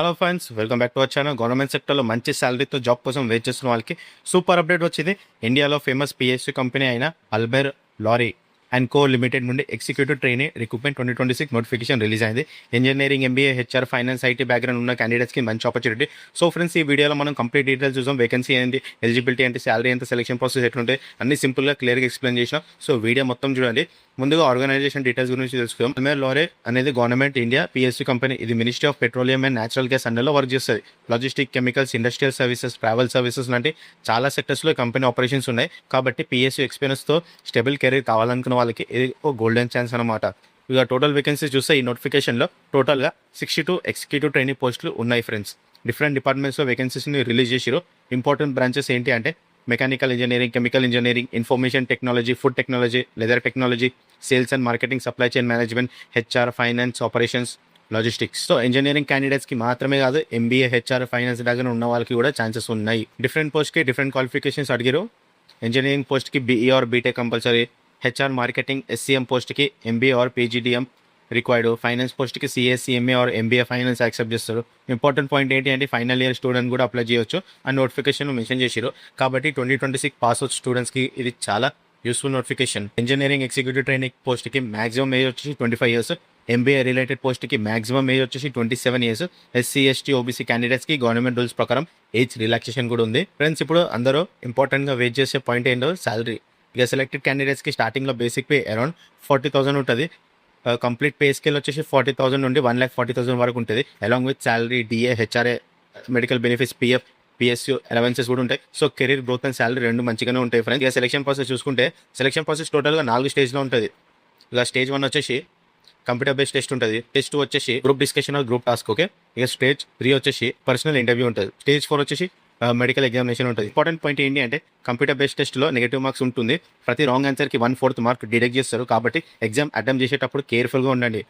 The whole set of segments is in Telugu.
Hello friends, welcome back to our channel. Government సెక్టర్లో మంచి శాలరీతో జాబ్ కోసం వెయిట్ చేస్తున్న వాళ్ళకి సూపర్ అప్డేట్ వచ్చింది. ఇండియాలో ఫేమస్ పిఎస్యూ కంపెనీ అయిన Balmer Lawrie and co limited నుండి executive trainee recruitment 2026 notification release అయింది. Engineering, MBA, HR, finance, IT background ఉన్న క్యాండిడేట్స్కి మంచి ఆపర్చునిటీ. సో ఫ్రెండ్స్, ఈ వీడియోలో మనం కంప్లీట్ డీటెయిల్స్ చూసాం. వేకెన్సీ ఏంటి, ఎలిజిబిలిటీ ఏంటి, శాలరీ ఎంత, సెలక్షన్ ప్రాసెస్ ఎట్లుంటే అన్ని సింపుల్గా క్లియర్గా ఎక్స్ప్లెయిన్ చేసినాం. సో వీడియో మొత్తం చూడండి. ముందుగా ఆర్గనైజేషన్ డీటెయిల్స్ గురించి తెలుసుకుందాం. అల్బెర్ లారీ అనేది గవర్నమెంట్ ఇండియా పిఎస్యూ కంపెనీ. ఇది ministry of petroleum and natural gas అండర్లో వర్క్ చేస్తుంది. Logistic, chemicals, industrial services, travel services లాంటి చాలా సెక్టర్స్లో కంపెనీ ఆపరేషన్స్ ఉన్నాయి. కాబట్టి పిఎస్యూ ఎక్స్పీరియన్స్తో స్టేబుల్ కెరీర్ కావాలనుకున్న వాళ్ళకి ఇది ఒక గోల్డెన్ ఛాన్స్ అనమాట. ఇక టోటల్ వేకెన్సీస్ చూస్తే ఈ నోటిఫికేషన్లో టోటల్గా 62 ఎగ్జిక్యూటివ్ ట్రైనింగ్ పోస్టులు ఉన్నాయి ఫ్రెండ్స్. డిఫరెంట్ డిపార్ట్మెంట్స్లో వేకెన్సీస్ని రిలీజ్ చేసిరు. ఇంపార్టెంట్ బ్రాంచెస్ ఏంటి అంటే mechanical engineering, chemical engineering, information technology, food technology, leather technology, sales and marketing, supply chain management, HR, finance, operations, logistics. So engineering క్యాండిడేట్స్కి మాత్రమే కాదు, ఎంబీఏ, హెచ్ఆర్, ఫైనాన్స్ దగ్గర ఉన్న వాళ్ళకి కూడా ఛాన్సెస్ ఉన్నాయి. డిఫరెంట్ పోస్ట్కి డిఫరెంట్ క్వాలిఫికేషన్స్ అడిగారు. ఇంజనీరింగ్ పోస్ట్కి BE or BTech compulsory. HR marketing SCM పోస్ట్కి MBA or PGDM required. Finance పోస్ట్కి CS CMA or MBA finance accept చేస్తారు. ఇంపార్టెంట్ పాయింట్ ఏంటి అంటే ఫైనల్ ఇయర్ స్టూడెంట్ కూడా అప్లై చేయొచ్చు అని నోటిఫికేషన్ మెన్షన్ చేశారు. కాబట్టి 2026 పాస్ అవుట్ స్టూడెంట్స్కి ఇది చాలా useful notification. Engineering executive training పోస్ట్కి మాక్సిమం ఏజ్ వచ్చేసి 25 years. ఎంబీఏ రిలేటెడ్ పోస్ట్కి మాక్సిమం ఏజ్ వచ్చేసి 27 years. ఎస్సీ, ఎస్టీ, ఓబీసీ క్యాండిడేట్స్కి గవర్నమెంట్ రూల్స్ ప్రకారం ఏజ్ రిలాక్సేషన్ కూడా ఉంది. ఫ్రెండ్స్, ఇప్పుడు అందరూ ఇంపార్టెంట్గా వెయిట్ చేసే పాయింట్ ఏంటో శాలరీ. ఇక సెలెక్టెడ్ క్యాండిడేట్స్కి స్టార్టింగ్లో బేసిక్ పే అరౌండ్ 40,000 ఉంటుంది. కంప్లీట్ పే స్కేల్ వచ్చేసి 40,000 నుండి 1,40,000 వరకు ఉంటుంది. Along with salary, DA, HRA, medical benefits, PF, PSU allowances కూడా ఉంటాయి. So career growth and salary రెండు మంచిగానే ఉంటాయి ఫ్రెండ్స్. ఇక సెలక్షన్ ప్రాసెస్ చూసుకుంటే సెలక్షన్ ప్రాసెస్ టోటల్గా 4 స్టేజ్లో ఉంటుంది. ఇక స్టేజ్ 1 వచ్చేసి కంప్యూటర్ బేస్డ్ టెస్ట్ ఉంటుంది. టెస్ట్ 2 వచ్చేసి group discussion or group task. Okay. ఇక స్టేజ్ 3 వచ్చేసి పర్సనల్ ఇంటర్వ్యూ ఉంటుంది. స్టేజ్ 4 వచ్చేసి మెడికల్ ఎగ్జామినేషన్ ఉంటుంది. ఇంపార్టెంట్ పాయింట్ ఏంటి అంటే కంప్యూటర్ బేస్డ్ టెస్ట్లో నెగిటివ్ మార్క్స్ ఉంటుంది. ప్రతి రాంగ్ ఆన్సర్కి 1/4 మార్క్ డిడక్ట్ చేస్తారు. కాబట్టి ఎగ్జామ్ అటెంప్ట్ చేసేటప్పుడు కేర్ఫుల్గా ఉండండి.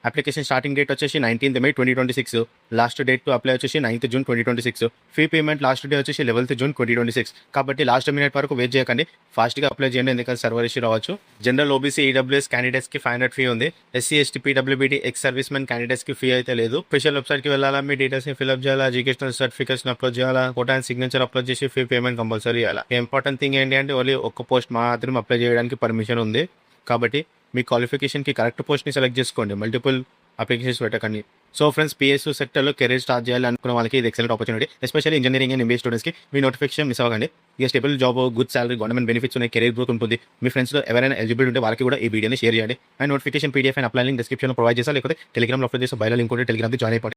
అప్లికేషన్ స్టార్టింగ్ డేట్ వచ్చేసి 19th May 2026. Last date to apply వచ్చేసి 9th June 2026. Fee payment last day వచ్చేసి 11th June 2026. కాబట్టి లాస్ట్ మినిట్ వరకు వెయిట్ చేయకండి, ఫాస్ట్గా అప్లై చేయండి, ఎందుకంటే సర్వర్ ఇష్యూ రావచ్చు. జనరల్, ఓబీసీ, ఈడబ్ల్యూఎస్ క్యాండిడేట్స్కి 500 ఫీ ఉంది. SC, ST, PWBD, ex service men క్యాండిడేట్స్కి ఫీ అయితే లేదు. స్పెషల్ వెబ్సైట్కి వెళ్ళాలా, మీ డీటెయిల్స్ని ఫిల్అప్ చేయాలా, ఎడ్యుకేషనల్ సర్టిఫికేట్స్ని అప్లోడ్ చేయాలా, కోటా అండ్ సిగ్నేచర్ అప్లోడ్ చేసి ఫీ పేమెంట్ కంపల్సరీ చేయాలి. ఇంపార్టెంట్ థింగ్ ఏంటి అంటే ఓన్లీ ఒక్క పోస్ట్ మాత్రం అప్లై చేయడానికి పర్మిషన్ ఉంది. కాబట్టి మీ క్వాలిఫికేషన్కి కరెక్ట్ పోస్ట్ని సెలెక్ట్ చేసుకోండి, మల్టిపుల్ అప్లికేషన్స్ పెట్టకండి. సో ఫ్రెండ్స్, పిఎస్యూ సెక్టర్లో కెరీర్ స్టార్ట్ చేయాలి అనుకున్న వాళ్ళకి ఇది excellent opportunity. Especially engineering and MBA స్టూడెంట్స్కి మీ నోటిఫికేషన్ మిస్ అవ్వకండి. ఇక stable job, good salary, government benefits ఉన్నాయి, కెరీర్ గ్రోత్ ఉంటుంది. మీ ఫ్రెండ్స్లో ఎవరైనా ఎలిజిబుల్ ఉంటే వాళ్ళకి కూడా ఈ వీడియోని షేర్ చేయండి. And notification PDF and apply link డిస్క్రిప్షన్లో ప్రొవైడ్ చేస్తా, లేకపోతే టెలిగ్రామ్లో అప్లోడ్ చేస్తే బయట లింక్ ఉంటే టెలిగ్రామ్కి జాయిన్ అయిపోండి.